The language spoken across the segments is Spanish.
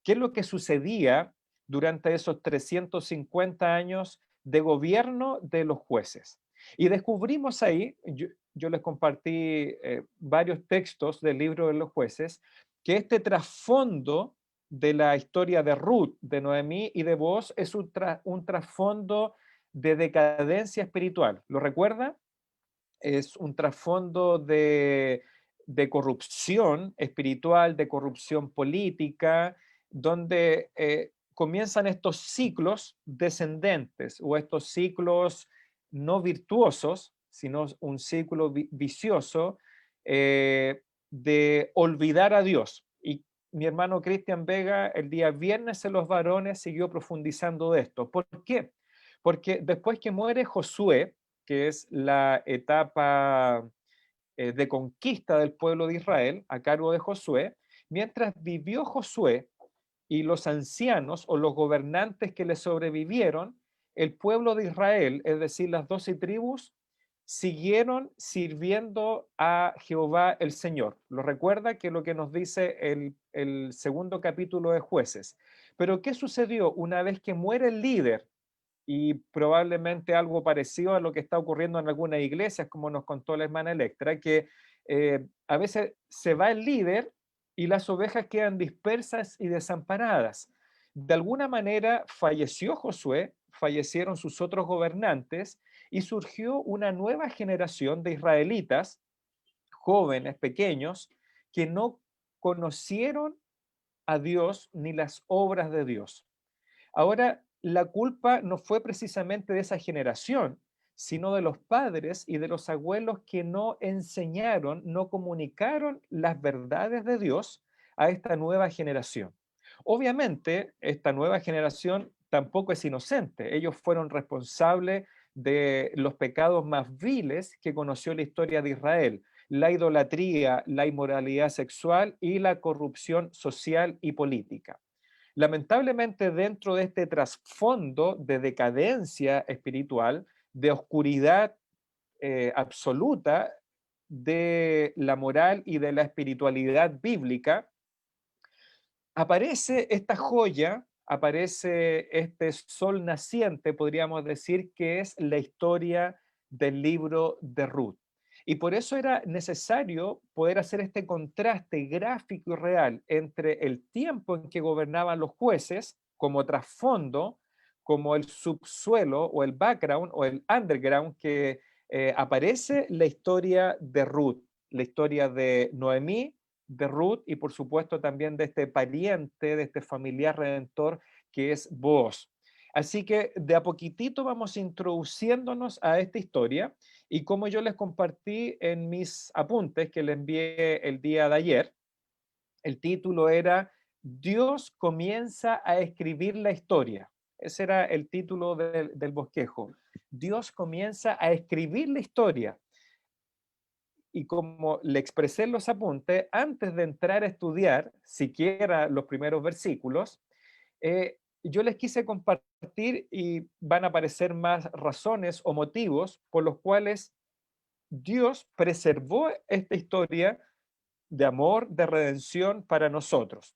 qué es lo que sucedía durante esos 350 años de gobierno de los jueces. Y descubrimos ahí, yo les compartí varios textos del libro de los jueces, que este trasfondo de la historia de Ruth, de Noemí y de Booz es un trasfondo de decadencia espiritual. ¿Lo recuerda? Es un trasfondo de corrupción espiritual, de corrupción política, donde comienzan estos ciclos descendentes o estos ciclos no virtuosos, sino un ciclo vicioso de olvidar a Dios. Y mi hermano Cristian Vega el día viernes en Los Varones siguió profundizando de esto. ¿Por qué? Porque después que muere Josué, que es la etapa de conquista del pueblo de Israel a cargo de Josué, mientras vivió Josué y los ancianos o los gobernantes que le sobrevivieron, el pueblo de Israel, es decir, las 12 tribus, siguieron sirviendo a Jehová el Señor. Lo recuerda que lo que nos dice el segundo capítulo de Jueces. Pero ¿qué sucedió una vez que muere el líder? Y probablemente algo parecido a lo que está ocurriendo en algunas iglesias, como nos contó la hermana Electra, que a veces se va el líder y las ovejas quedan dispersas y desamparadas. De alguna manera falleció Josué, fallecieron sus otros gobernantes y surgió una nueva generación de israelitas, jóvenes, pequeños, que no conocieron a Dios ni las obras de Dios. Ahora, la culpa no fue precisamente de esa generación, sino de los padres y de los abuelos que no enseñaron, no comunicaron las verdades de Dios a esta nueva generación. Obviamente, esta nueva generación tampoco es inocente. Ellos fueron responsables de los pecados más viles que conoció la historia de Israel: la idolatría, la inmoralidad sexual y la corrupción social y política. Lamentablemente, dentro de este trasfondo de decadencia espiritual, de oscuridad absoluta de la moral y de la espiritualidad bíblica, aparece esta joya, aparece este sol naciente, podríamos decir, que es la historia del libro de Ruth. Y por eso era necesario poder hacer este contraste gráfico y real entre el tiempo en que gobernaban los jueces como trasfondo, como el subsuelo o el background o el underground que aparece la historia de Ruth, la historia de Noemí, de Ruth y por supuesto también de este pariente, de este familiar redentor que es Booz. Así que de a poquitito vamos introduciéndonos a esta historia y como yo les compartí en mis apuntes que les envié el día de ayer, el título era Dios comienza a escribir la historia. Ese era el título del bosquejo. Dios comienza a escribir la historia. Y como le expresé en los apuntes, antes de entrar a estudiar siquiera los primeros versículos, yo les quise compartir y van a aparecer más razones o motivos por los cuales Dios preservó esta historia de amor, de redención para nosotros.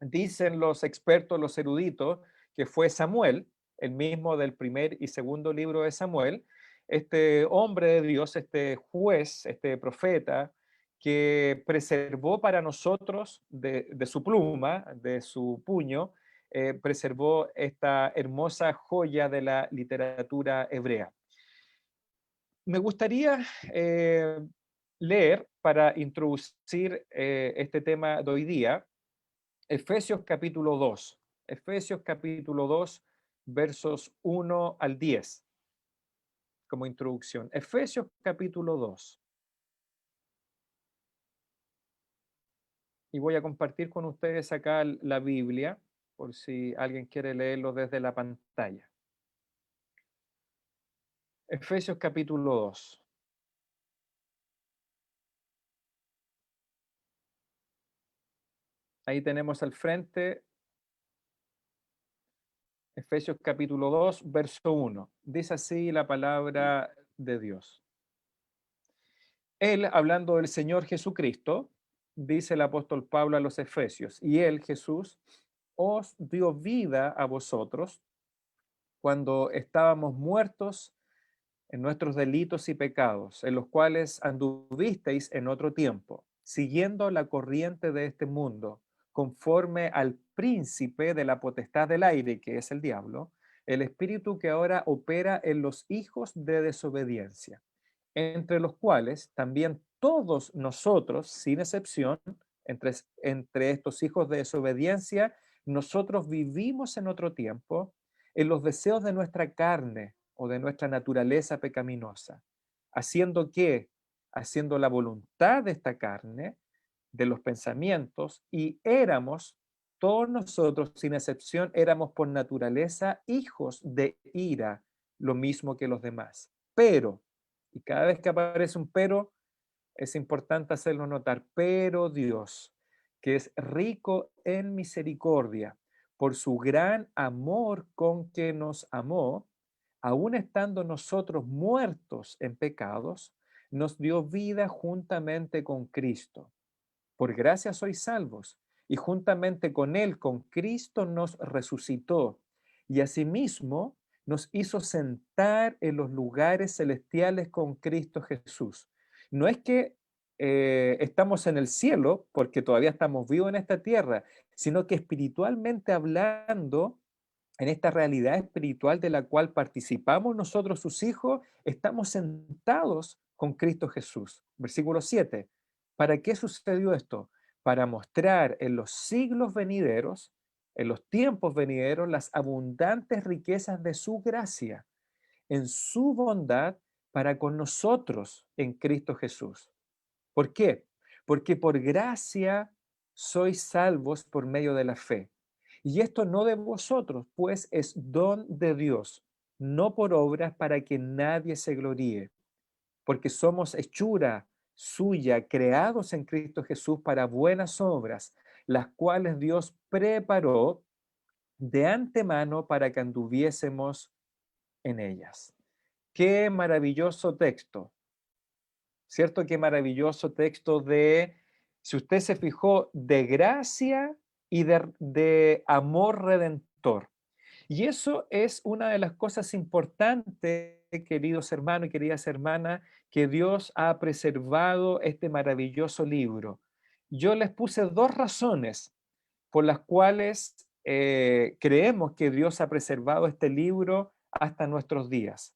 Dicen los expertos, los eruditos, que fue Samuel, el mismo del primer y segundo libro de Samuel, este hombre de Dios, este juez, este profeta, que preservó para nosotros de su pluma, de su puño, preservó esta hermosa joya de la literatura hebrea. Me gustaría leer para introducir este tema de hoy día, Efesios capítulo 2. Efesios capítulo 2, versos 1 al 10, como introducción. Efesios capítulo 2. Y voy a compartir con ustedes acá la Biblia, por si alguien quiere leerlo desde la pantalla. Efesios capítulo 2. Ahí tenemos al frente Efesios capítulo 2, verso 1. Dice así la palabra de Dios. Él, hablando del Señor Jesucristo, dice el apóstol Pablo a los Efesios, y él, Jesús, os dio vida a vosotros cuando estábamos muertos en nuestros delitos y pecados, en los cuales anduvisteis en otro tiempo, siguiendo la corriente de este mundo, conforme al príncipe de la potestad del aire, que es el diablo, el espíritu que ahora opera en los hijos de desobediencia, entre los cuales también todos nosotros, sin excepción, entre estos hijos de desobediencia, nosotros vivimos en otro tiempo en los deseos de nuestra carne o de nuestra naturaleza pecaminosa, haciendo que, haciendo la voluntad de esta carne, de los pensamientos, y éramos, todos nosotros, sin excepción, éramos por naturaleza hijos de ira, lo mismo que los demás. Pero, y cada vez que aparece un pero, es importante hacerlo notar, pero Dios, que es rico en misericordia, por su gran amor con que nos amó, aun estando nosotros muertos en pecados, nos dio vida juntamente con Cristo. Por gracia sois salvos, y juntamente con Él, con Cristo, nos resucitó, y asimismo nos hizo sentar en los lugares celestiales con Cristo Jesús. No es que estamos en el cielo, porque todavía estamos vivos en esta tierra, sino que espiritualmente hablando, en esta realidad espiritual de la cual participamos nosotros, sus hijos, estamos sentados con Cristo Jesús. Versículo 7. ¿Para qué sucedió esto? Para mostrar en los siglos venideros, en los tiempos venideros, las abundantes riquezas de su gracia, en su bondad para con nosotros en Cristo Jesús. ¿Por qué? Porque por gracia sois salvos por medio de la fe. Y esto no de vosotros, pues es don de Dios, no por obras para que nadie se gloríe, porque somos hechura suya, creados en Cristo Jesús para buenas obras, las cuales Dios preparó de antemano para que anduviésemos en ellas. Qué maravilloso texto, ¿cierto? Qué maravilloso texto de, si usted se fijó, de gracia y de amor redentor. Y eso es una de las cosas importantes, queridos hermanos y queridas hermanas, que Dios ha preservado este maravilloso libro. Yo les puse dos razones por las cuales creemos que Dios ha preservado este libro hasta nuestros días.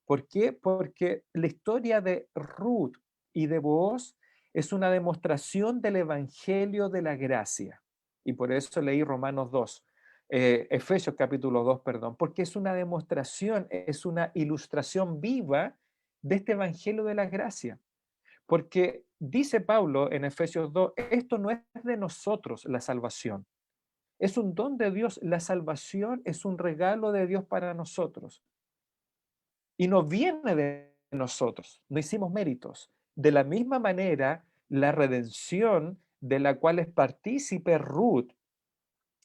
¿Por qué? Porque la historia de Ruth y de Booz es una demostración del Evangelio de la gracia. Y por eso leí Romanos 2, Efesios capítulo 2, perdón, porque es una demostración, es una ilustración viva de este Evangelio de la gracia. Porque dice Pablo en Efesios 2, esto no es de nosotros la salvación, es un don de Dios. La salvación es un regalo de Dios para nosotros. Y no viene de nosotros, no hicimos méritos. De la misma manera, la redención de la cual es partícipe Ruth,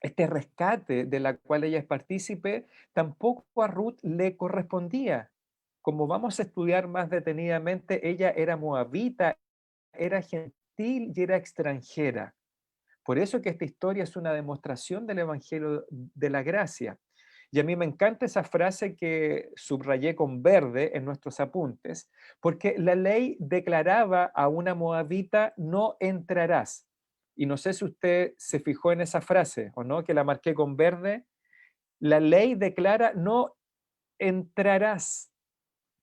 este rescate de la cual ella es partícipe, tampoco a Ruth le correspondía. Como vamos a estudiar más detenidamente, ella era moabita, era gentil y era extranjera. Por eso que esta historia es una demostración del Evangelio de la gracia. Y a mí me encanta esa frase que subrayé con verde en nuestros apuntes, porque la ley declaraba a una moabita, no entrarás. Y no sé si usted se fijó en esa frase o no, que la marqué con verde. La ley declara, no entrarás.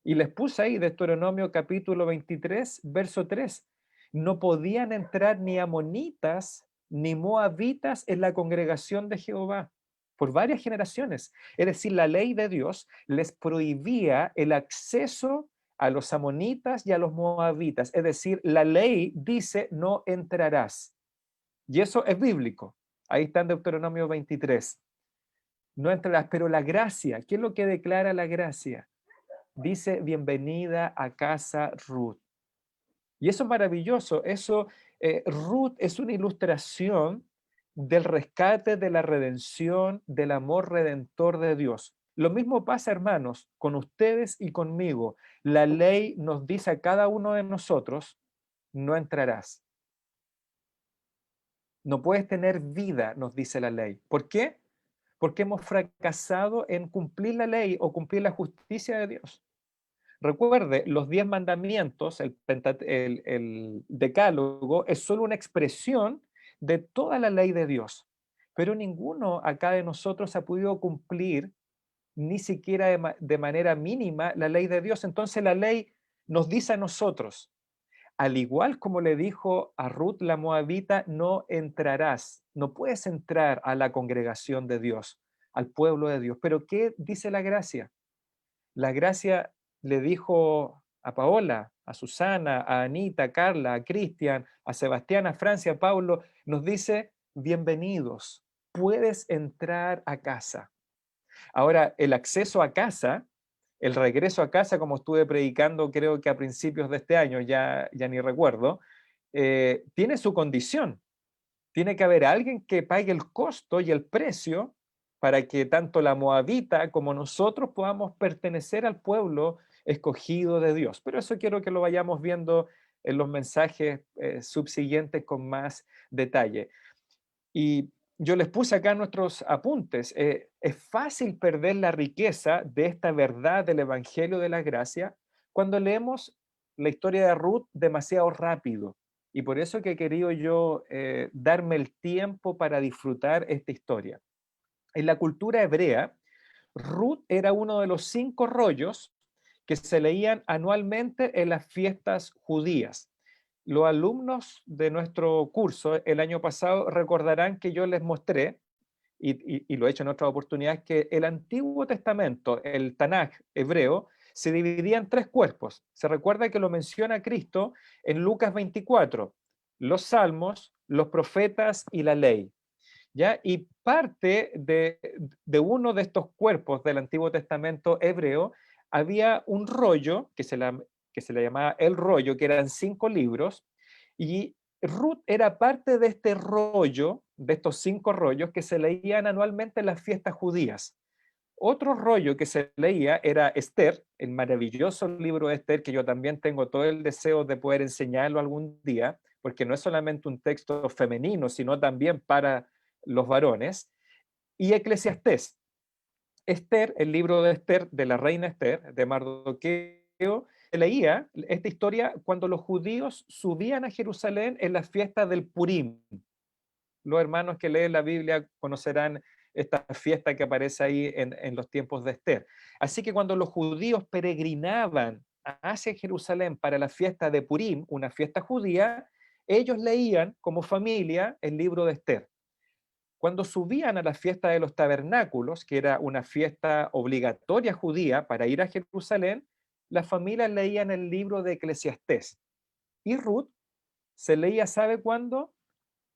Y les puse ahí Deuteronomio capítulo 23, verso 3. No podían entrar ni amonitas ni moabitas en la congregación de Jehová por varias generaciones. Es decir, la ley de Dios les prohibía el acceso a los amonitas y a los moabitas. Es decir, la ley dice no entrarás. Y eso es bíblico. Ahí está en Deuteronomio 23. No entrarás, pero la gracia, ¿qué es lo que declara la gracia? Dice, bienvenida a casa Ruth. Y eso es maravilloso. Eso, Ruth es una ilustración del rescate, de la redención, del amor redentor de Dios. Lo mismo pasa, hermanos, con ustedes y conmigo. La ley nos dice a cada uno de nosotros, no entrarás. no puedes tener vida, nos dice la ley. ¿Por qué? Porque hemos fracasado en cumplir la ley o cumplir la justicia de Dios. Recuerde, los 10 mandamientos, el decálogo, es solo una expresión de toda la ley de Dios. Pero ninguno acá de nosotros ha podido cumplir ni siquiera de manera mínima la ley de Dios. Entonces la ley nos dice a nosotros, al igual como le dijo a Ruth la moabita, no entrarás, no puedes entrar a la congregación de Dios, al pueblo de Dios. Pero ¿qué dice la gracia? La gracia le dijo a Paola, a Susana, a Anita, a Carla, a Cristian, a Sebastián, a Francia, a Pablo, nos dice, bienvenidos, puedes entrar a casa. Ahora, el acceso a casa, el regreso a casa, como estuve predicando creo que a principios de este año, ya ni recuerdo, tiene su condición. Tiene que haber alguien que pague el costo y el precio para que tanto la moabita como nosotros podamos pertenecer al pueblo escogido de Dios. Pero eso quiero que lo vayamos viendo en los mensajes subsiguientes con más detalle. Y yo les puse acá nuestros apuntes. Es fácil perder la riqueza de esta verdad del Evangelio de la Gracia cuando leemos la historia de Ruth demasiado rápido. Y por eso que he querido yo darme el tiempo para disfrutar esta historia. En la cultura hebrea, Ruth era uno de los 5 rollos que se leían anualmente en las fiestas judías. Los alumnos de nuestro curso el año pasado recordarán que yo les mostré, y lo he hecho en otras oportunidades, que el Antiguo Testamento, el Tanaj hebreo, se dividía en 3 cuerpos. Se recuerda que lo menciona Cristo en Lucas 24, los salmos, los profetas y la ley. ¿Ya? Y parte de uno de estos cuerpos del Antiguo Testamento hebreo había un rollo que se le llamaba el rollo, que eran 5 libros, y Ruth era parte de este rollo, de estos 5 rollos que se leían anualmente en las fiestas judías. Otro rollo que se leía era Esther, el maravilloso libro de Esther, que yo también tengo todo el deseo de poder enseñarlo algún día, porque no es solamente un texto femenino, sino también para los varones, y Eclesiastés. Esther, el libro de Esther, de la reina Esther, de Mardoqueo, se leía esta historia cuando los judíos subían a Jerusalén en las fiestas del Purim. Los hermanos que leen la Biblia conocerán esta fiesta que aparece ahí en los tiempos de Esther. Así que cuando los judíos peregrinaban hacia Jerusalén para la fiesta de Purim, una fiesta judía, ellos leían como familia el libro de Esther. Cuando subían a la fiesta de los tabernáculos, que era una fiesta obligatoria judía para ir a Jerusalén, las familias leían el libro de Eclesiastés. Y Ruth se leía, ¿sabe cuándo?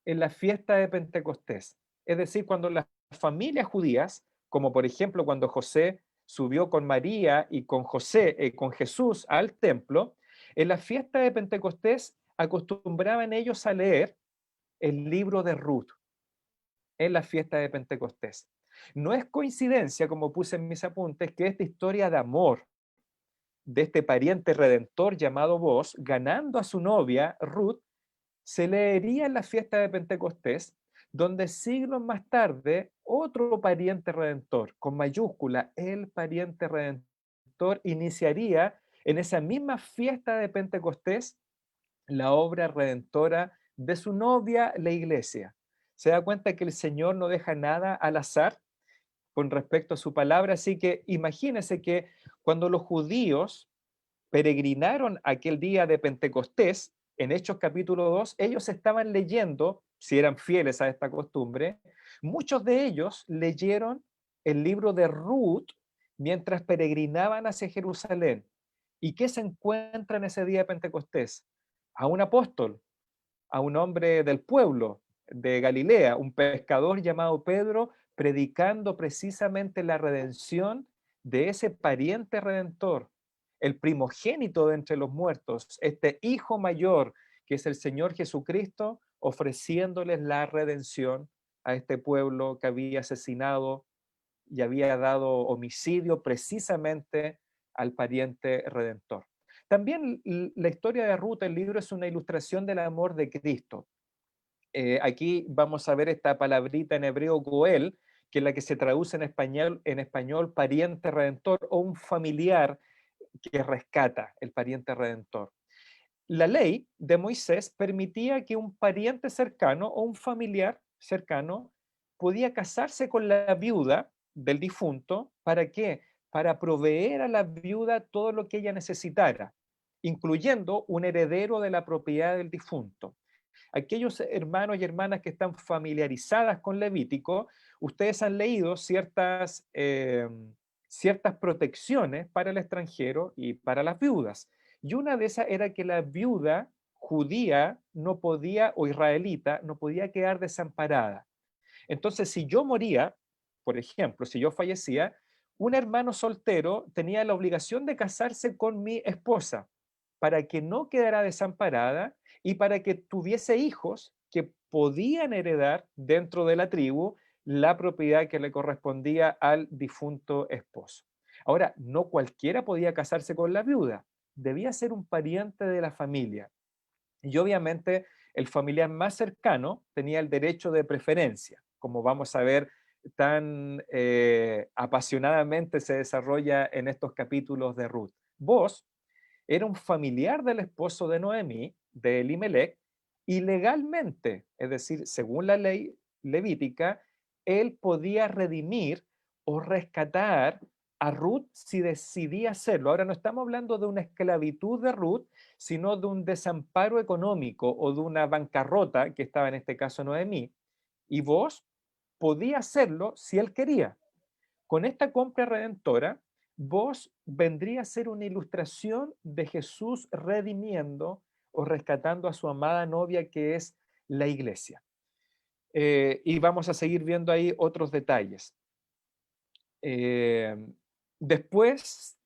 En la fiesta de Pentecostés. Es decir, cuando las familias judías, como por ejemplo cuando José subió con María y con José, con Jesús al templo, en la fiesta de Pentecostés acostumbraban ellos a leer el libro de Ruth en la fiesta de Pentecostés. No es coincidencia, como puse en mis apuntes, que esta historia de amor de este pariente redentor llamado Boaz, ganando a su novia Ruth, se leería en la fiesta de Pentecostés, donde siglos más tarde otro pariente redentor, con mayúscula, el pariente redentor, iniciaría en esa misma fiesta de Pentecostés la obra redentora de su novia, la iglesia. Se da cuenta que el Señor no deja nada al azar con respecto a su palabra, así que imagínense que cuando los judíos peregrinaron aquel día de Pentecostés, en Hechos capítulo 2, ellos estaban leyendo, si eran fieles a esta costumbre, muchos de ellos leyeron el libro de Ruth mientras peregrinaban hacia Jerusalén. ¿Y qué se encuentra en ese día de Pentecostés? A un apóstol, a un hombre del pueblo de Galilea, un pescador llamado Pedro, predicando precisamente la redención de ese pariente redentor, el primogénito de entre los muertos, este hijo mayor que es el Señor Jesucristo, ofreciéndoles la redención a este pueblo que había asesinado y había dado homicidio precisamente al pariente redentor. También la historia de Ruth, el libro, es una ilustración del amor de Cristo. Aquí vamos a ver esta palabrita en hebreo goel, que es la que se traduce en español pariente redentor o un familiar que rescata, el pariente redentor. La ley de Moisés permitía que un pariente cercano o un familiar cercano podía casarse con la viuda del difunto. ¿Para qué? Para proveer a la viuda todo lo que ella necesitara, incluyendo un heredero de la propiedad del difunto. Aquellos hermanos y hermanas que están familiarizadas con Levítico, ustedes han leído ciertas protecciones para el extranjero y para las viudas. Y una de esas era que la viuda judía no podía, o israelita, no podía quedar desamparada. Entonces, si yo moría, por ejemplo, si yo fallecía, un hermano soltero tenía la obligación de casarse con mi esposa para que no quedara desamparada y para que tuviese hijos que podían heredar dentro de la tribu la propiedad que le correspondía al difunto esposo. Ahora, no cualquiera podía casarse con la viuda, debía ser un pariente de la familia. Y obviamente el familiar más cercano tenía el derecho de preferencia, como vamos a ver tan apasionadamente se desarrolla en estos capítulos de Ruth. Vos era un familiar del esposo de Noemí, de Elimelech, y legalmente, es decir, según la ley levítica, él podía redimir o rescatar a Ruth si decidía hacerlo. Ahora no estamos hablando de una esclavitud de Ruth, sino de un desamparo económico o de una bancarrota que estaba en este caso Noemí, y vos podía hacerlo si él quería. Con esta compra redentora, vos vendría a ser una ilustración de Jesús redimiendo o rescatando a su amada novia que es la iglesia. Y vamos a seguir viendo ahí otros detalles. Eh, Después,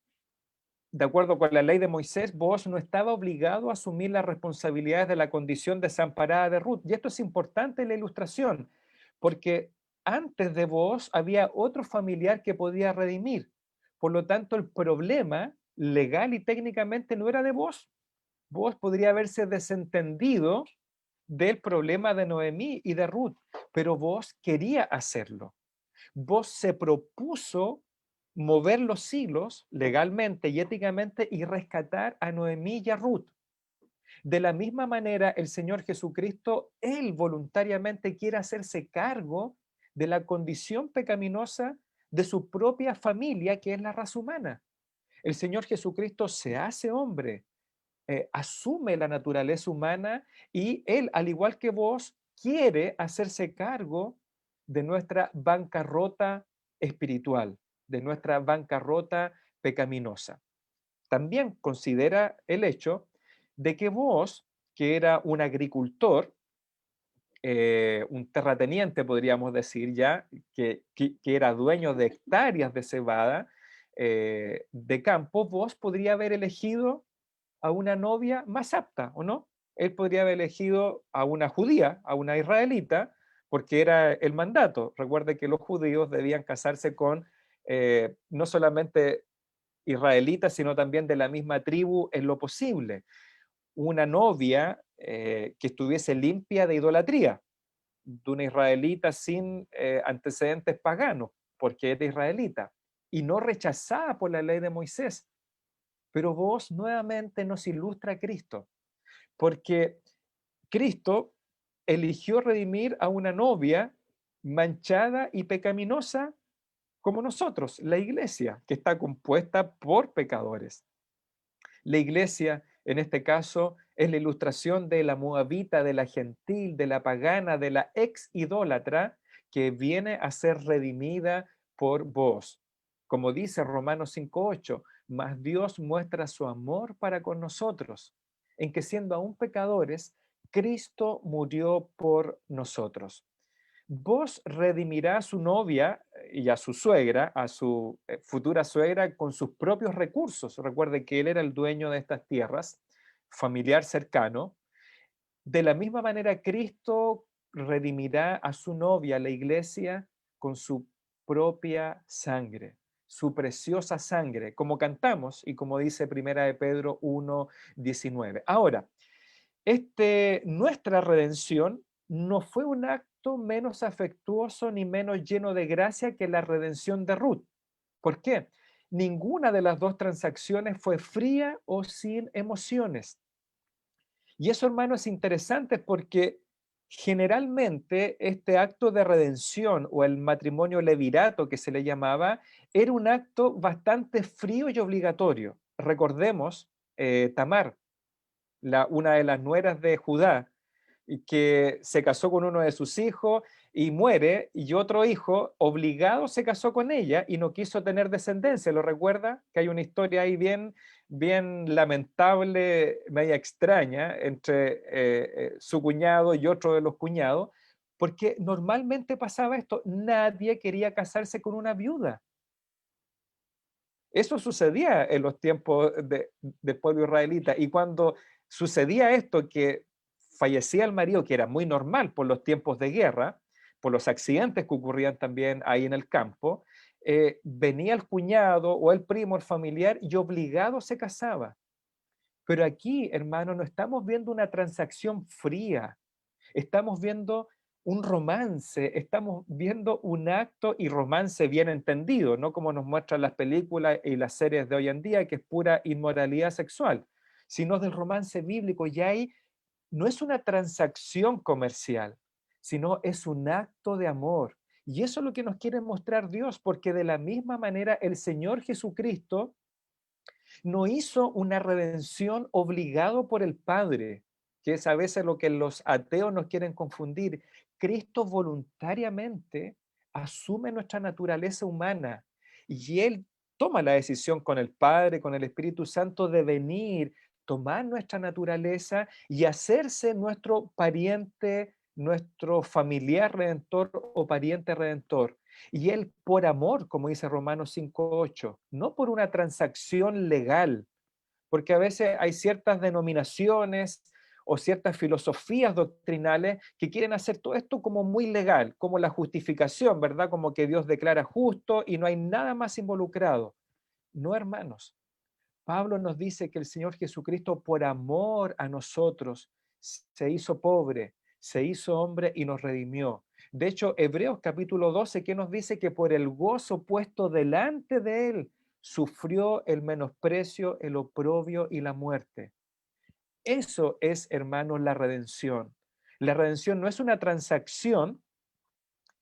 de acuerdo con la ley de Moisés, vos no estaba obligado a asumir las responsabilidades de la condición desamparada de Ruth. Y esto es importante en la ilustración, porque antes de vos había otro familiar que podía redimir. Por lo tanto, el problema legal y técnicamente no era de vos. Vos podría haberse desentendido del problema de Noemí y de Ruth, pero vos quería hacerlo. Vos se propuso mover los hilos legalmente y éticamente y rescatar a Noemí y a Ruth. De la misma manera, el Señor Jesucristo, Él voluntariamente quiere hacerse cargo de la condición pecaminosa de su propia familia, que es la raza humana. El Señor Jesucristo se hace hombre, asume la naturaleza humana y Él, al igual que vos, quiere hacerse cargo de nuestra bancarrota espiritual, de nuestra bancarrota pecaminosa. También considera el hecho de que vos, que era un agricultor, un terrateniente, podríamos decir ya, que era dueño de hectáreas de cebada, de campo, vos podría haber elegido a una novia más apta, ¿o no? Él podría haber elegido a una judía, a una israelita, porque era el mandato. Recuerde que los judíos debían casarse con no solamente israelitas, sino también de la misma tribu en lo posible. Una novia que estuviese limpia de idolatría, de una israelita sin antecedentes paganos, porque era israelita, y no rechazada por la ley de Moisés. Pero vos nuevamente nos ilustra a Cristo, porque Cristo eligió redimir a una novia manchada y pecaminosa como nosotros, la iglesia, que está compuesta por pecadores. La iglesia, en este caso, es la ilustración de la moabita, de la gentil, de la pagana, de la ex idólatra, que viene a ser redimida por vos. Como dice Romanos 5:8, mas Dios muestra su amor para con nosotros, en que siendo aún pecadores, Cristo murió por nosotros. Vos redimirá a su novia y a su suegra, a su futura suegra, con sus propios recursos. Recuerde que él era el dueño de estas tierras, familiar cercano. De la misma manera, Cristo redimirá a su novia, la iglesia, con su propia sangre, su preciosa sangre, como cantamos y como dice Primera de Pedro 1:19. Ahora, nuestra redención no fue un acto menos afectuoso ni menos lleno de gracia que la redención de Ruth. ¿Por qué? Ninguna de las dos transacciones fue fría o sin emociones. Y eso, hermano, es interesante porque generalmente este acto de redención o el matrimonio levirato que se le llamaba era un acto bastante frío y obligatorio. Recordemos Tamar, una de las nueras de Judá, y que se casó con uno de sus hijos y muere, y otro hijo obligado se casó con ella y no quiso tener descendencia. ¿Lo recuerda? Que hay una historia ahí bien lamentable, media extraña, entre su cuñado y otro de los cuñados, porque normalmente pasaba esto, nadie quería casarse con una viuda. Eso sucedía en los tiempos del pueblo israelita, y cuando sucedía esto, que fallecía el marido, que era muy normal por los tiempos de guerra, por los accidentes que ocurrían también ahí en el campo, venía el cuñado o el primo, el familiar, y obligado se casaba. Pero aquí, hermano, no estamos viendo una transacción fría, estamos viendo un romance, estamos viendo un acto y romance bien entendido, no como nos muestran las películas y las series de hoy en día, que es pura inmoralidad sexual, sino del romance bíblico. Y ahí no es una transacción comercial, sino es un acto de amor. Y eso es lo que nos quiere mostrar Dios, porque de la misma manera el Señor Jesucristo no hizo una redención obligado por el Padre, que es a veces lo que los ateos nos quieren confundir. Cristo voluntariamente asume nuestra naturaleza humana y Él toma la decisión con el Padre, con el Espíritu Santo, de venir, tomar nuestra naturaleza y hacerse nuestro pariente, nuestro familiar redentor o pariente redentor. Y él por amor, como dice Romanos 5:8, no por una transacción legal, porque a veces hay ciertas denominaciones o ciertas filosofías doctrinales que quieren hacer todo esto como muy legal, como la justificación, ¿verdad? Como que Dios declara justo y no hay nada más involucrado. No, hermanos. Pablo nos dice que el Señor Jesucristo, por amor a nosotros, se hizo pobre, se hizo hombre y nos redimió. De hecho, Hebreos capítulo 12, que nos dice que por el gozo puesto delante de él, sufrió el menosprecio, el oprobio y la muerte. Eso es, hermanos, la redención. La redención no es una transacción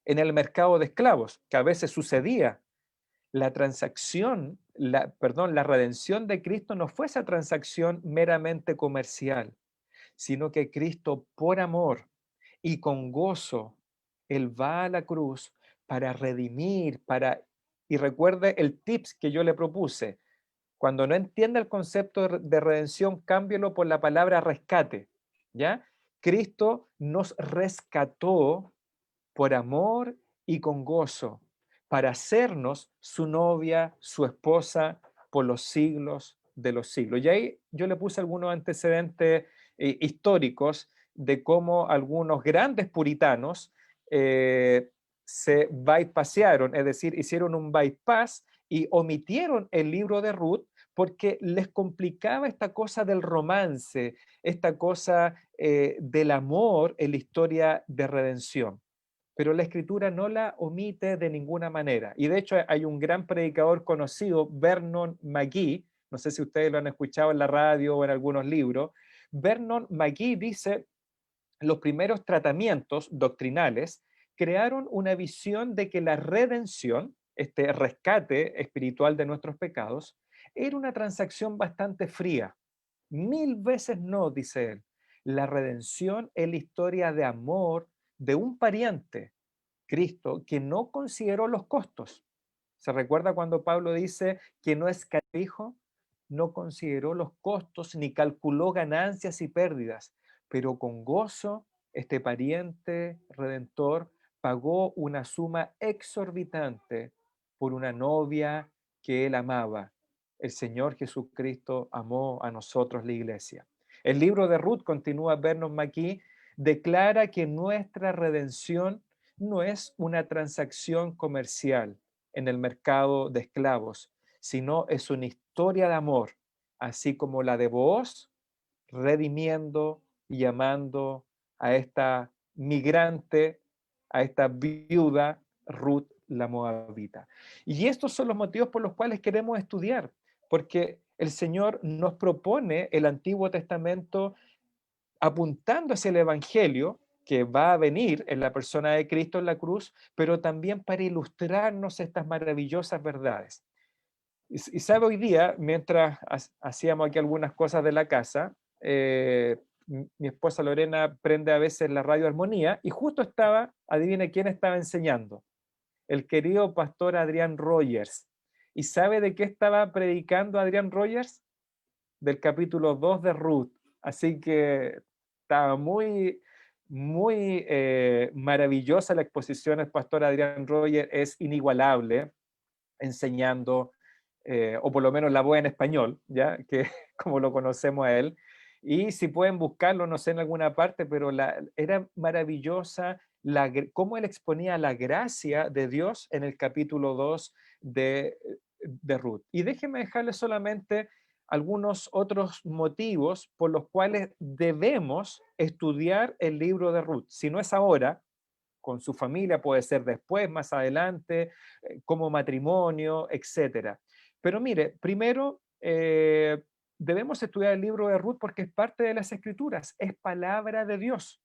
en el mercado de esclavos, que a veces sucedía. La transacción, la redención de Cristo no fue esa transacción meramente comercial, sino que Cristo por amor y con gozo, Él va a la cruz para redimir, y recuerde el tips que yo le propuse. Cuando no entienda el concepto de redención, cámbielo por la palabra rescate, ¿ya? Cristo nos rescató por amor y con gozo, para hacernos su novia, su esposa, por los siglos de los siglos. Y ahí yo le puse algunos antecedentes históricos de cómo algunos grandes puritanos se bypasearon, es decir, hicieron un bypass y omitieron el libro de Ruth porque les complicaba esta cosa del romance, esta cosa del amor en la historia de redención, pero la escritura no la omite de ninguna manera. Y de hecho hay un gran predicador conocido, Vernon McGee, no sé si ustedes lo han escuchado en la radio o en algunos libros. Vernon McGee dice, los primeros tratamientos doctrinales crearon una visión de que la redención, este rescate espiritual de nuestros pecados, era una transacción bastante fría. Mil veces no, dice él. La redención es la historia de amor de un pariente, Cristo, que no consideró los costos. ¿Se recuerda cuando Pablo dice que no es hijo? No consideró los costos ni calculó ganancias y pérdidas, pero con gozo este pariente redentor pagó una suma exorbitante por una novia que él amaba. El Señor Jesucristo amó a nosotros, la iglesia. El libro de Ruth, continúa Vernon McGee, declara que nuestra redención no es una transacción comercial en el mercado de esclavos, sino es una historia de amor, así como la de Booz, redimiendo y amando a esta migrante, a esta viuda Ruth la Moabita. Y estos son los motivos por los cuales queremos estudiar, porque el Señor nos propone el Antiguo Testamento apuntando hacia el Evangelio que va a venir en la persona de Cristo en la cruz, pero también para ilustrarnos estas maravillosas verdades. Y sabe, hoy día, mientras hacíamos aquí algunas cosas de la casa, mi esposa Lorena prende a veces la radio Armonía y justo estaba, adivine quién estaba enseñando, el querido pastor Adrián Rogers. ¿Y sabe de qué estaba predicando Adrián Rogers? Del capítulo 2 de Ruth. Así que estaba muy maravillosa la exposición. El pastor Adrián Rogers es inigualable enseñando, o por lo menos la voz en español, ¿ya? Que como lo conocemos a él. Y si pueden buscarlo, no sé en alguna parte, pero era maravillosa cómo él exponía la gracia de Dios en el capítulo 2 de Ruth. Y déjenme dejarles solamente algunos otros motivos por los cuales debemos estudiar el libro de Ruth. Si no es ahora, con su familia, puede ser después, más adelante, como matrimonio, etcétera. Pero mire, primero debemos estudiar el libro de Ruth porque es parte de las Escrituras, es palabra de Dios.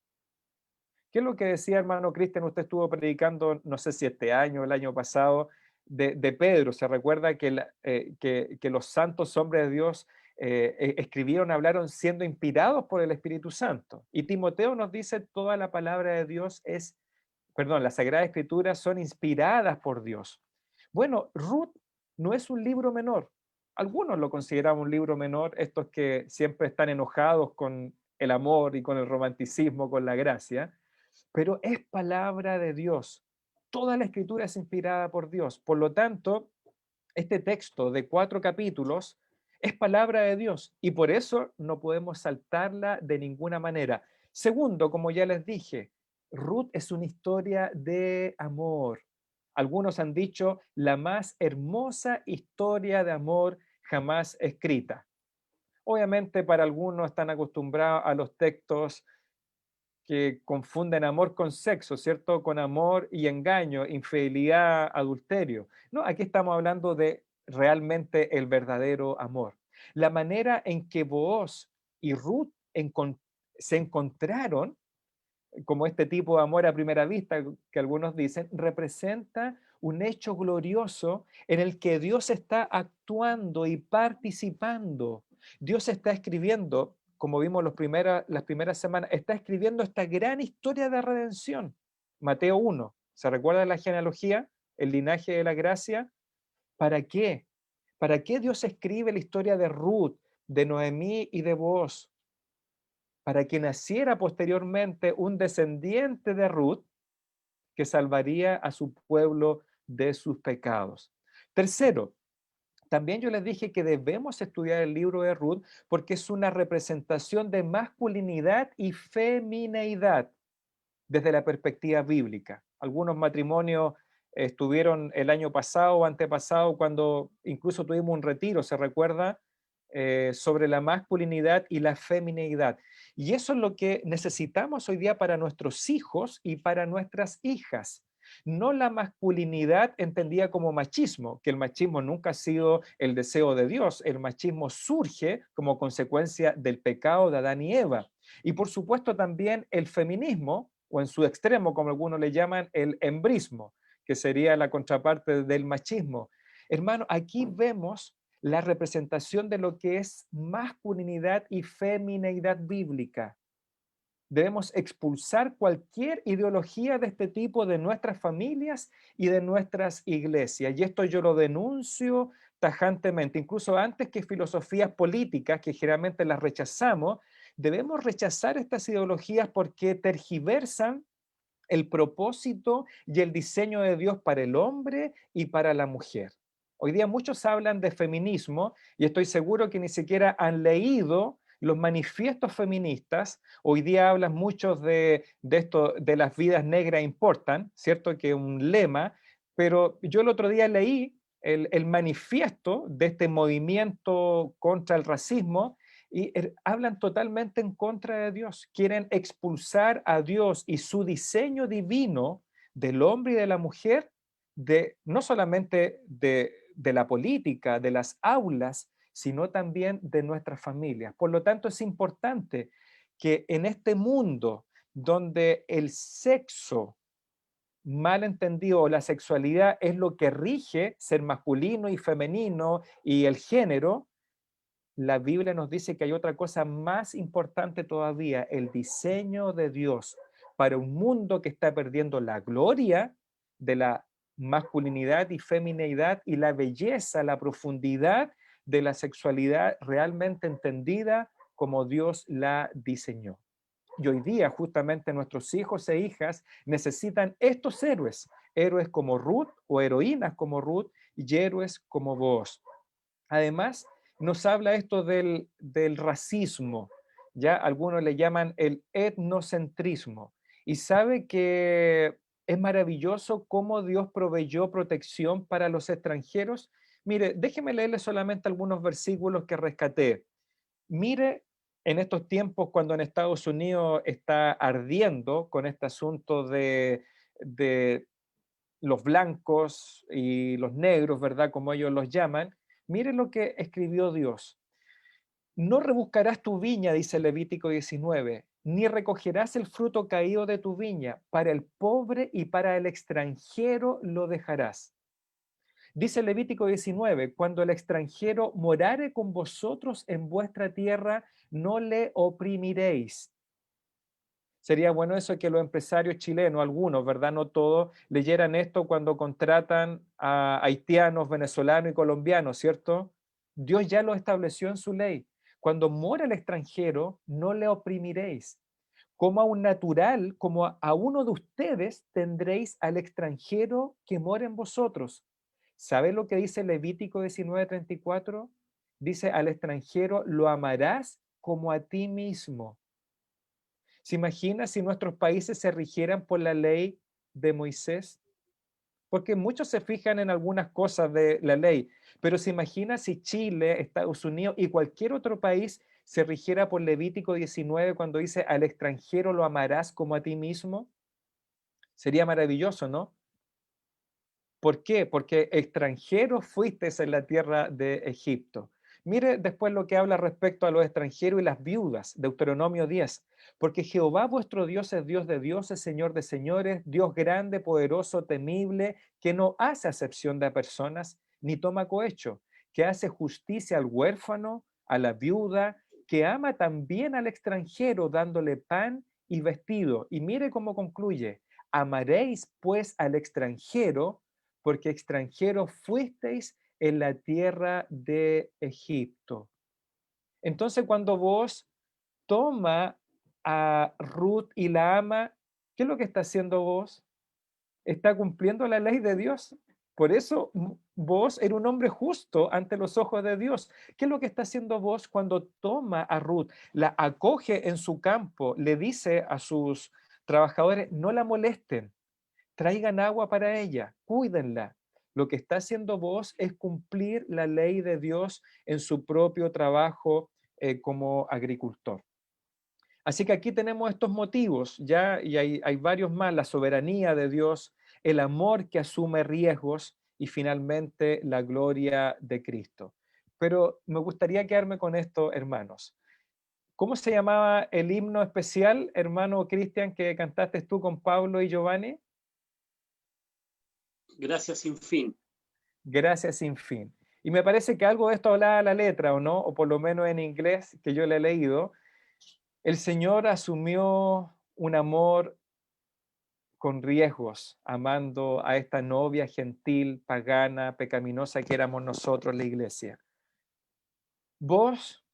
¿Qué es lo que decía hermano Cristian? Usted estuvo predicando, no sé si este año o el año pasado, de Pedro. Se recuerda que los santos hombres de Dios escribieron, hablaron siendo inspirados por el Espíritu Santo. Y Timoteo nos dice, toda la palabra de Dios las Sagradas Escrituras son inspiradas por Dios. Bueno, Ruth no es un libro menor. Algunos lo consideran un libro menor, estos que siempre están enojados con el amor y con el romanticismo, con la gracia, pero es palabra de Dios. Toda la Escritura es inspirada por Dios. Por lo tanto, este texto de 4 capítulos es palabra de Dios y por eso no podemos saltarla de ninguna manera. Segundo, como ya les dije, Ruth es una historia de amor. Algunos han dicho la más hermosa historia de amor jamás escrita. Obviamente para algunos están acostumbrados a los textos que confunden amor con sexo, ¿cierto? Con amor y engaño, infidelidad, adulterio. No, aquí estamos hablando de realmente el verdadero amor. La manera en que Booz y Ruth se encontraron, como este tipo de amor a primera vista que algunos dicen, representa un hecho glorioso en el que Dios está actuando y participando. Dios está escribiendo, como vimos las primeras semanas, está escribiendo esta gran historia de redención. Mateo 1, ¿se recuerda la genealogía? El linaje de la gracia. ¿Para qué? ¿Para qué Dios escribe la historia de Ruth, de Noemí y de Booz? Para que naciera posteriormente un descendiente de Ruth que salvaría a su pueblo de sus pecados. Tercero, también yo les dije que debemos estudiar el libro de Ruth porque es una representación de masculinidad y femineidad desde la perspectiva bíblica. Algunos matrimonios estuvieron el año pasado o antepasado cuando incluso tuvimos un retiro, ¿se recuerda? Sobre la masculinidad y la femineidad. Y eso es lo que necesitamos hoy día para nuestros hijos y para nuestras hijas. No la masculinidad entendida como machismo, que el machismo nunca ha sido el deseo de Dios. El machismo surge como consecuencia del pecado de Adán y Eva. Y por supuesto también el feminismo, o en su extremo, como algunos le llaman, el embrismo, que sería la contraparte del machismo. Hermano, aquí vemos la representación de lo que es masculinidad y femineidad bíblica. Debemos expulsar cualquier ideología de este tipo de nuestras familias y de nuestras iglesias. Y esto yo lo denuncio tajantemente, incluso antes que filosofías políticas, que generalmente las rechazamos, debemos rechazar estas ideologías porque tergiversan el propósito y el diseño de Dios para el hombre y para la mujer. Hoy día muchos hablan de feminismo y estoy seguro que ni siquiera han leído los manifiestos feministas. Hoy día hablan muchos de esto, de las vidas negras importan, ¿cierto? Que es un lema, pero yo el otro día leí el manifiesto de este movimiento contra el racismo y hablan totalmente en contra de Dios. Quieren expulsar a Dios y su diseño divino del hombre y de la mujer, no solamente de la política, de las aulas, sino también de nuestras familias. Por lo tanto, es importante que en este mundo donde el sexo mal entendido o la sexualidad es lo que rige ser masculino y femenino y el género, la Biblia nos dice que hay otra cosa más importante todavía, el diseño de Dios para un mundo que está perdiendo la gloria de la masculinidad y femineidad y la belleza, la profundidad de la sexualidad realmente entendida como Dios la diseñó. Y hoy día justamente nuestros hijos e hijas necesitan estos héroes, héroes como Ruth o heroínas como Ruth y héroes como vos. Además, nos habla esto del racismo, ya algunos le llaman el etnocentrismo, y sabe que es maravilloso cómo Dios proveyó protección para los extranjeros. Mire, déjeme leerle solamente algunos versículos que rescaté. Mire, en estos tiempos cuando en Estados Unidos está ardiendo con este asunto de los blancos y los negros, ¿verdad? Como ellos los llaman. Mire lo que escribió Dios. No rebuscarás tu viña, dice Levítico 19, ni recogerás el fruto caído de tu viña. Para el pobre y para el extranjero lo dejarás. Dice Levítico 19, cuando el extranjero morare con vosotros en vuestra tierra, no le oprimiréis. Sería bueno eso que los empresarios chilenos, algunos, ¿verdad? No todos, leyeran esto cuando contratan a haitianos, venezolanos y colombianos, ¿cierto? Dios ya lo estableció en su ley. Cuando mora el extranjero, no le oprimiréis. Como a un natural, como a uno de ustedes, tendréis al extranjero que mora en vosotros. ¿Sabe lo que dice Levítico 19:34? Dice, al extranjero lo amarás como a ti mismo. ¿Se imagina si nuestros países se rigieran por la ley de Moisés? Porque muchos se fijan en algunas cosas de la ley, pero se imagina si Chile, Estados Unidos y cualquier otro país se rigiera por Levítico 19 cuando dice al extranjero lo amarás como a ti mismo. Sería maravilloso, ¿no? ¿Por qué? Porque extranjeros fuisteis en la tierra de Egipto. Mire después lo que habla respecto a los extranjeros y las viudas, Deuteronomio 10. Porque Jehová vuestro Dios es Dios de dioses, Señor de señores, Dios grande, poderoso, temible, que no hace acepción de personas, ni toma cohecho, que hace justicia al huérfano, a la viuda, que ama también al extranjero, dándole pan y vestido. Y mire cómo concluye. Amaréis pues al extranjero, porque extranjeros fuisteis en la tierra de Egipto. Entonces, cuando vos toma a Ruth y la ama, ¿qué es lo que está haciendo vos? Está cumpliendo la ley de Dios. Por eso vos eres un hombre justo ante los ojos de Dios. ¿Qué es lo que está haciendo vos cuando toma a Ruth, la acoge en su campo, le dice a sus trabajadores, no la molesten, traigan agua para ella, cuídenla? Lo que está haciendo vos es cumplir la ley de Dios en su propio trabajo como agricultor. Así que aquí tenemos estos motivos, ya, y hay varios más, la soberanía de Dios, el amor que asume riesgos y finalmente la gloria de Cristo. Pero me gustaría quedarme con esto, hermanos. ¿Cómo se llamaba el himno especial, hermano Cristian, que cantaste tú con Pablo y Giovanni? Gracias sin fin. Gracias sin fin. Y me parece que algo de esto hablaba la letra, ¿o no? O por lo menos en inglés, que yo le he leído. El Señor asumió un amor con riesgos, amando a esta novia gentil, pagana, pecaminosa que éramos nosotros, la iglesia. Vos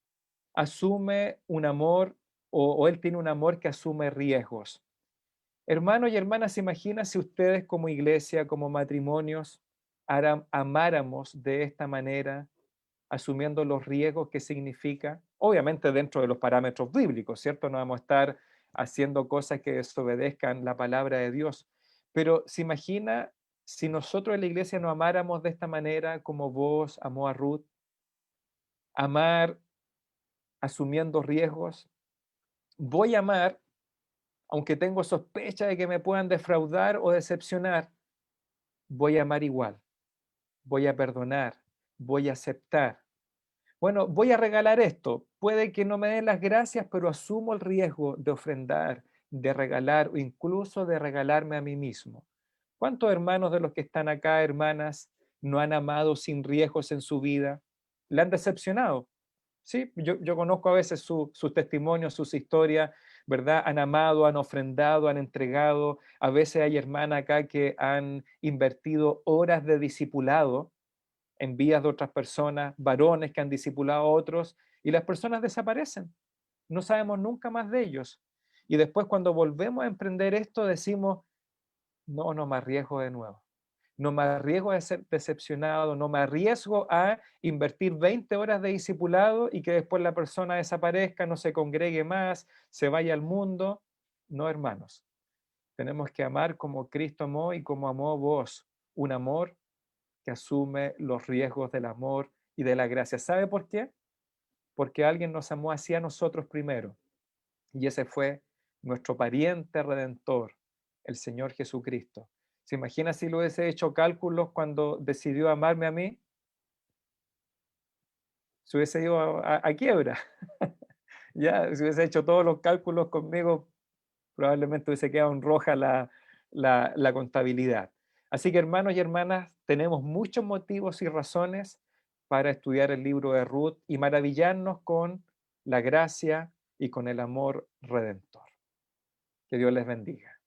asume un amor, o Él tiene un amor que asume riesgos. Hermanos y hermanas, imagina si ustedes como iglesia, como matrimonios, amáramos de esta manera, asumiendo los riesgos que significa, obviamente dentro de los parámetros bíblicos, ¿cierto? No vamos a estar haciendo cosas que desobedezcan la palabra de Dios, pero se imagina si nosotros en la iglesia nos amáramos de esta manera como vos amó a Ruth, amar asumiendo riesgos. Voy a amar, aunque tengo sospecha de que me puedan defraudar o decepcionar, voy a amar igual, voy a perdonar, voy a aceptar. Bueno, voy a regalar esto. Puede que no me den las gracias, pero asumo el riesgo de ofrendar, de regalar o incluso de regalarme a mí mismo. ¿Cuántos hermanos de los que están acá, hermanas, no han amado sin riesgos en su vida? ¿Le han decepcionado? Sí, yo conozco a veces sus testimonios, sus historias, ¿verdad? Han amado, han ofrendado, han entregado. A veces hay hermanas acá que han invertido horas de discipulado en vidas de otras personas, varones que han discipulado a otros, y las personas desaparecen. No sabemos nunca más de ellos. Y después cuando volvemos a emprender esto decimos, no, no me arriesgo de nuevo. No me arriesgo a ser decepcionado, no me arriesgo a invertir 20 horas de discipulado y que después la persona desaparezca, no se congregue más, se vaya al mundo. No, hermanos. Tenemos que amar como Cristo amó y como amó vos. Un amor que asume los riesgos del amor y de la gracia. ¿Sabe por qué? Porque alguien nos amó así a nosotros primero. Y ese fue nuestro pariente redentor, el Señor Jesucristo. ¿Se imagina si lo hubiese hecho cálculos cuando decidió amarme a mí? Se hubiese ido a quiebra. Ya, si hubiese hecho todos los cálculos conmigo, probablemente hubiese quedado en roja la contabilidad. Así que hermanos y hermanas, tenemos muchos motivos y razones para estudiar el libro de Ruth y maravillarnos con la gracia y con el amor redentor. Que Dios les bendiga.